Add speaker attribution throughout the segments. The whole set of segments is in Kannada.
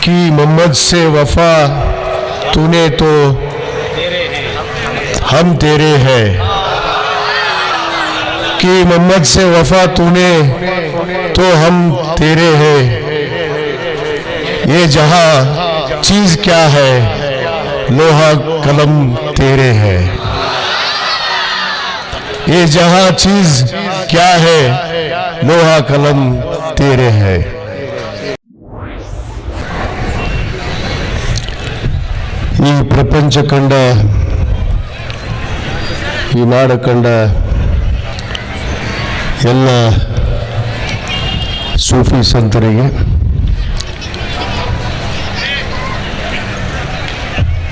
Speaker 1: कि मोहम्मद से वफा तूने तो हम तेरे हैं, कि मोहम्मद से वफा तूने तो हम तेरे हैं। ये जहां चीज क्या है, लोहा कलम तेरे है। ये जहां चीज क्या है, लोहा कलम तेरे है। ಈ ಪ್ರಪಂಚ ಕಂಡ, ಈ ನಾಡ ಕಂಡ ಎಲ್ಲ ಸೂಫಿ ಸಂತರಿಗೆ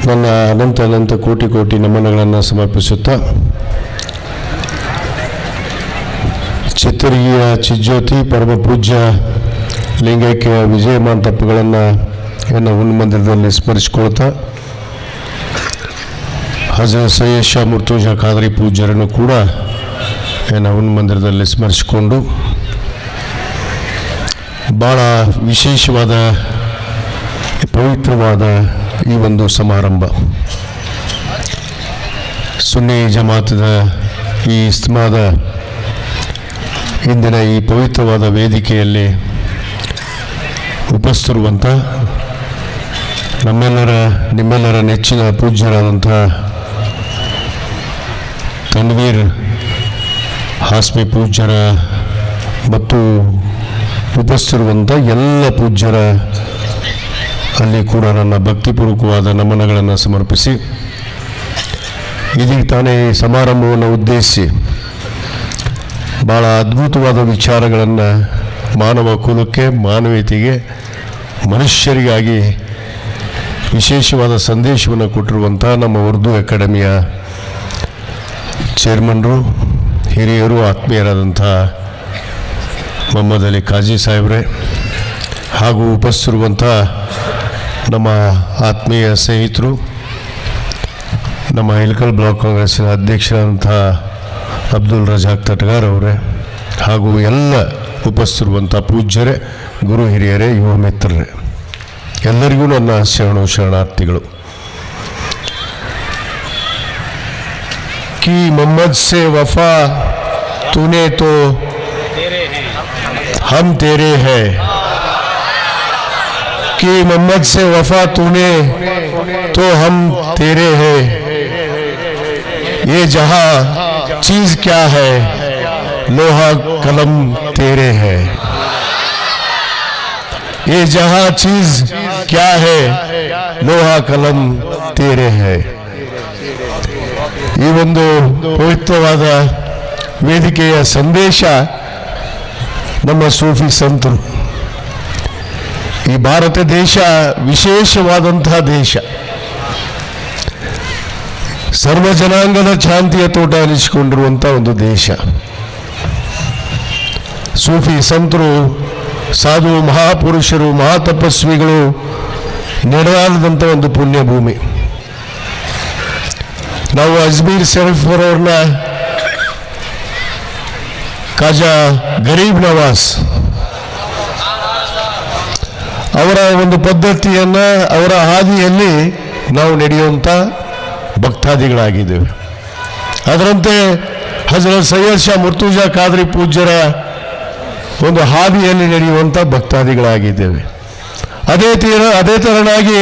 Speaker 1: ನನ್ನ ಅನಂತ ಅನಂತ ಕೋಟಿ ಕೋಟಿ ನಮನಗಳನ್ನು ಸಮರ್ಪಿಸುತ್ತಾ, ಚಿತ್ತರಿಗೆಯ ಚಿಜ್ಯೋತಿ ಪರಮ ಪೂಜ್ಯ ಲಿಂಗೈಕ್ಯ ವಿಜಯಮಾಂತಪ್ಪಗಳನ್ನು ನನ್ನ ಹುನ್ಮಂದಿರದಲ್ಲಿ ಸ್ಮರಿಸಿಕೊಳ್ತಾ, ಹಜರತ್ ಸೈಯದ್ ಶಾ ಮುರ್ತುಜಾ ಖಾದ್ರಿ ಪೂಜ್ಯರನ್ನು ಕೂಡ ನನ್ನ ಹುನ್ಮಂದಿರದಲ್ಲಿ ಸ್ಮರಿಸಿಕೊಂಡು, ಭಾಳ ವಿಶೇಷವಾದ ಪವಿತ್ರವಾದ ಈ ಒಂದು ಸಮಾರಂಭ, ಸುನ್ನಿ ಜಮಾತದ ಈ ಇಸ್ಮಾದ ಇಂದಿನ ಈ ಪವಿತ್ರವಾದ ವೇದಿಕೆಯಲ್ಲಿ ಉಪಸ್ಥಿತಿರುವಂಥ ನಿಮ್ಮೆಲ್ಲರ ನೆಚ್ಚಿನ ಪೂಜ್ಯರಾದಂಥ ತನ್ವೀರ್ ಹಾಸ್ಮಿ ಪೂಜ್ಯರ ಮತ್ತು ಉಪಸ್ಥಿತಿರುವಂಥ ಎಲ್ಲ ಪೂಜ್ಯರ ಅಲ್ಲಿ ಕೂಡ ನನ್ನ ಭಕ್ತಿಪೂರ್ವಕವಾದ ನಮನಗಳನ್ನು ಸಮರ್ಪಿಸಿ, ಇದೀಗ ತಾನೇ ಸಮಾರಂಭವನ್ನು ಉದ್ದೇಶಿಸಿ ಭಾಳ ಅದ್ಭುತವಾದ ವಿಚಾರಗಳನ್ನು ಮಾನವ ಕುಲಕ್ಕೆ, ಮಾನವೀಯತೆಗೆ, ಮನುಷ್ಯರಿಗಾಗಿ ವಿಶೇಷವಾದ ಸಂದೇಶವನ್ನು ಕೊಟ್ಟಿರುವಂಥ ನಮ್ಮ ಉರ್ದು ಅಕಾಡೆಮಿಯ ಚೇರ್ಮನ್ರು, ಹಿರಿಯರು, ಆತ್ಮೀಯರಾದಂಥ ಮೊಹಮ್ಮದ್ ಅಲಿ ಕಾಜಿ ಸಾಹೇಬ್ರೆ ಹಾಗೂ ಉಪಸ್ಥಿತಿರುವಂಥ ನಮ್ಮ ಆತ್ಮೀಯ ಸ್ನೇಹಿತರು, ನಮ್ಮ ಇಳಕಲ್ ಬ್ಲಾಕ್ ಕಾಂಗ್ರೆಸ್ಸಿನ ಅಧ್ಯಕ್ಷರಾದಂಥ ಅಬ್ದುಲ್ ರಜಾಕ್ ತಟಗಾರ್ ಅವರೇ ಹಾಗೂ ಎಲ್ಲ ಉಪಸ್ಥಿತಿರುವಂಥ ಪೂಜ್ಯರೇ, ಗುರು ಹಿರಿಯರೇ, ಯುವ ಮಿತ್ರರೇ, ಎಲ್ಲರಿಗೂ ನನ್ನ ಶರಣಾರ್ಥಿಗಳು. कि मोहम्मद से वफा तूने तो हम तेरे हैं, कि मोहम्मद से वफा तूने तो हम तेरे हैं। ये जहां चीज क्या है, लोहा कलम तेरे है। ये जहां चीज क्या है, लोहा कलम तेरे है। ಈ ಒಂದು ಪವಿತ್ರವಾದ ವೇದಿಕೆಯ ಸಂದೇಶ ನಮ್ಮ ಸೂಫಿ ಸಂತರು. ಈ ಭಾರತ ದೇಶ ವಿಶೇಷವಾದಂತಹ ದೇಶ, ಸರ್ವ ಜನಾಂಗದ ಶಾಂತಿಯ ತೋಟ ಅನಿಸಿಕೊಂಡಿರುವಂಥ ಒಂದು ದೇಶ. ಸೂಫಿ ಸಂತರು, ಸಾಧು ಮಹಾಪುರುಷರು, ಮಹಾತಪಸ್ವಿಗಳು ನಡೆದಾಡಿದಂಥ ಒಂದು ಪುಣ್ಯ ಭೂಮಿ. ನಾವು ಅಜ್ಮೀರ್ ಶರೀಫ್ ಅವರನ್ನ ಖಾಜಾ ಗರೀಬ್ ನವಾಜ್ ಅವರ ಒಂದು ಪದ್ಧತಿಯನ್ನು, ಅವರ ಹಾದಿಯಲ್ಲಿ ನಾವು ನಡೆಯುವಂಥ ಭಕ್ತಾದಿಗಳಾಗಿದ್ದೇವೆ. ಅದರಂತೆ ಹಜರತ್ ಸೈಯದ್ ಶಾ ಮುರ್ತುಜಾ ಖಾದ್ರಿ ಪೂಜ್ಯರ ಒಂದು ಹಾದಿಯಲ್ಲಿ ನಡೆಯುವಂಥ ಭಕ್ತಾದಿಗಳಾಗಿದ್ದೇವೆ. ಅದೇ ತರನಾಗಿ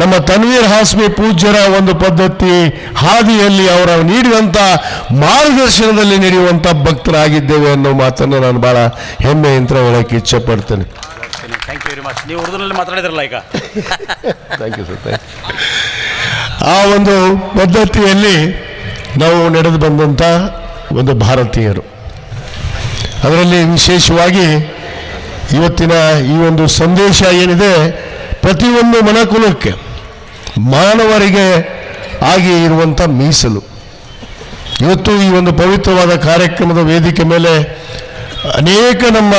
Speaker 1: ನಮ್ಮ ತನ್ವೀರ್ ಹಾಸ್ಮಿ ಪೂಜ್ಯರ ಒಂದು ಪದ್ಧತಿ ಹಾದಿಯಲ್ಲಿ ಅವರ ನೀಡಿದಂಥ ಮಾರ್ಗದರ್ಶನದಲ್ಲಿ ನಡೆಯುವಂಥ ಭಕ್ತರಾಗಿದ್ದೇವೆ ಅನ್ನೋ ಮಾತನ್ನು ನಾನು ಭಾಳ ಹೆಮ್ಮೆಯಿಂದ ಹೇಳೋಕ್ಕೆ ಇಚ್ಛೆ ಪಡ್ತೇನೆ.
Speaker 2: Thank you very much. ನೀವು ಉರ್ದುನಲ್ಲಿ ಮಾತಾಡಿದ್ರಲ್ಲ ಈಗ.
Speaker 1: Thank you sir. ಆ ಒಂದು ಪದ್ಧತಿಯಲ್ಲಿ ನಾವು ನಡೆದು ಬಂದಂಥ ಒಂದು ಭಾರತೀಯರು, ಅದರಲ್ಲಿ ವಿಶೇಷವಾಗಿ ಇವತ್ತಿನ ಈ ಒಂದು ಸಂದೇಶ ಏನಿದೆ, ಪ್ರತಿಯೊಂದು ಮನಕುಲಕ್ಕೆ, ಮಾನವರಿಗೆ ಆಗಿ ಇರುವಂಥ ಮೀಸಲು. ಇವತ್ತು ಈ ಒಂದು ಪವಿತ್ರವಾದ ಕಾರ್ಯಕ್ರಮದ ವೇದಿಕೆ ಮೇಲೆ ಅನೇಕ ನಮ್ಮ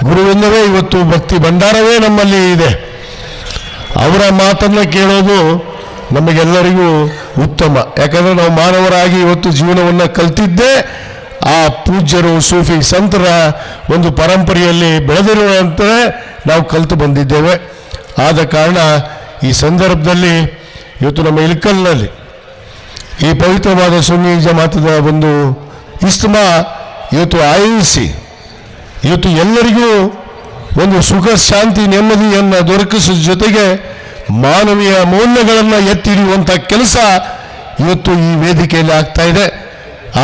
Speaker 1: ಗುರುವಿಂದವೇ ಇವತ್ತು ಭಕ್ತಿ ಭಂಡಾರವೇ ನಮ್ಮಲ್ಲಿ ಇದೆ. ಅವರ ಮಾತನ್ನು ಕೇಳೋದು ನಮಗೆಲ್ಲರಿಗೂ ಉತ್ತಮ. ಯಾಕಂದರೆ ನಾವು ಮಾನವರಾಗಿ ಇವತ್ತು ಜೀವನವನ್ನು ಕಲ್ತಿದ್ದೇ ಆ ಪೂಜ್ಯರು, ಸೂಫಿ ಸಂತರ ಒಂದು ಪರಂಪರೆಯಲ್ಲಿ ಬೆಳೆದಿರುವಂತೆ ನಾವು ಕಲಿತು ಬಂದಿದ್ದೇವೆ. ಆದ ಕಾರಣ ಈ ಸಂದರ್ಭದಲ್ಲಿ ಇವತ್ತು ನಮ್ಮ ಇಳಕಲ್ನಲ್ಲಿ ಈ ಪವಿತ್ರವಾದ ಸುನ್ನಿ ಜಮಾತದ ಒಂದು ಇಜ್ತಿಮಾ ಇವತ್ತು ಆಯೋಜಿಸಿ ಇವತ್ತು ಎಲ್ಲರಿಗೂ ಒಂದು ಸುಖ ಶಾಂತಿ ನೆಮ್ಮದಿಯನ್ನು ದೊರಕಿಸುವ ಜೊತೆಗೆ ಮಾನವೀಯ ಮೌಲ್ಯಗಳನ್ನು ಎತ್ತಿ ಹಿಡಿಯುವಂಥ ಕೆಲಸ ಇವತ್ತು ಈ ವೇದಿಕೆಯಲ್ಲಿ ಆಗ್ತಾ ಇದೆ.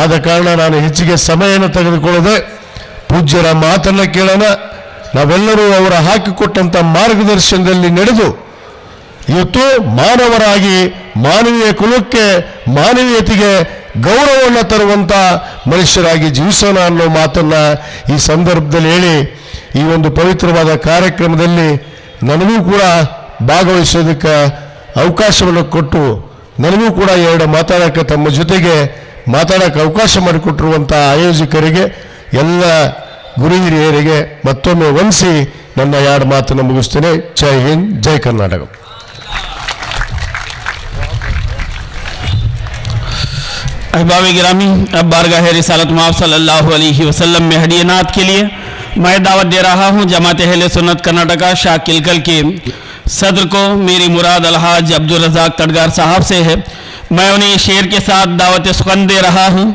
Speaker 1: ಆದ ಕಾರಣ ನಾನು ಹೆಚ್ಚಿಗೆ ಸಮಯವನ್ನು ತೆಗೆದುಕೊಳ್ಳದೆ ಪೂಜ್ಯರ ಮಾತನ್ನು ಕೇಳೋಣ. ನಾವೆಲ್ಲರೂ ಅವರ ಹಾಕಿಕೊಟ್ಟಂಥ ಮಾರ್ಗದರ್ಶನದಲ್ಲಿ ನಡೆದು ಇವತ್ತು ಮಾನವರಾಗಿ ಮಾನವೀಯ ಕುಲಕ್ಕೆ ಮಾನವೀಯತೆಗೆ ಗೌರವವನ್ನು ತರುವಂಥ ಮನುಷ್ಯರಾಗಿ ಜೀವಿಸೋಣ ಅನ್ನೋ ಮಾತನ್ನು ಈ ಸಂದರ್ಭದಲ್ಲಿ ಹೇಳಿ ಈ ಒಂದು ಪವಿತ್ರವಾದ ಕಾರ್ಯಕ್ರಮದಲ್ಲಿ ನನಗೂ ಕೂಡ ಭಾಗವಹಿಸೋದಕ್ಕೆ ಅವಕಾಶವನ್ನು ಕೊಟ್ಟು ನನಗೂ ಕೂಡ ಎರಡು ಮಾತಾಡೋಕ್ಕೆ ತಮ್ಮ ಜೊತೆಗೆ ಮಾತಾಡೋಕ್ಕೆ ಅವಕಾಶ ಮಾಡಿಕೊಟ್ಟಿರುವಂಥ ಆಯೋಜಕರಿಗೆ ಎಲ್ಲ ಗುರು ಹಿರಿಯರಿಗೆ ಮತ್ತೊಮ್ಮೆ ವಂದಿಸಿ ನನ್ನ ಎರಡು ಮಾತನ್ನು ಮುಗಿಸ್ತೇನೆ. ಜೈ ಹಿಂದ್, ಜೈ ಕರ್ನಾಟಕ.
Speaker 3: अहबाब गिरामी, अब बारगाह रिसालत माब सल्लल्लाहु अलैहि वसल्लम में हदीयनात के लिए मैं दावत दे रहा हूँ जमात अहले सुन्नत कर्नाटका शाह किलकल के सदर को। मेरी मुराद अलहाज अब्दुल रज़ाक तड़गार साहब से है। मैं उन्हें शेर के साथ दावत सुखन दे रहा हूँ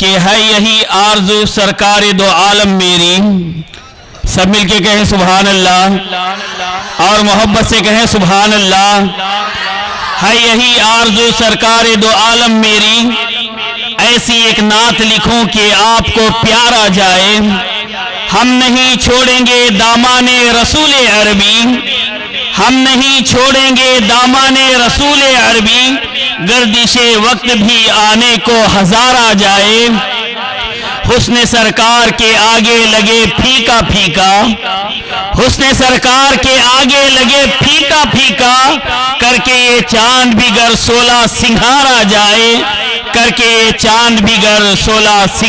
Speaker 3: कि है यही आरज़ू सरकार दो आलम मेरी। सब मिल के कहें सुभान अल्लाह और मोहब्बत से कहें सुभान अल्लाह। है यही आरज़ू सरकार दो आलम मेरी, ऐसी एक नात लिखूं कि आपको प्यारा जाए। हम नहीं छोड़ेंगे दामाने रसूल अरबी, हम नहीं छोड़ेंगे दामाने रसूल अरबी, गर्दिशे वक्त भी आने को हजार आ जाए। हुस्ने सरकार के आगे लगे फीका फीका, हुस्ने सरकार के आगे लगे फीका फीका, करके ये चांद भी गर 16 सिंगार आ जाए, करके ये चांद भी गर 16 सिंगार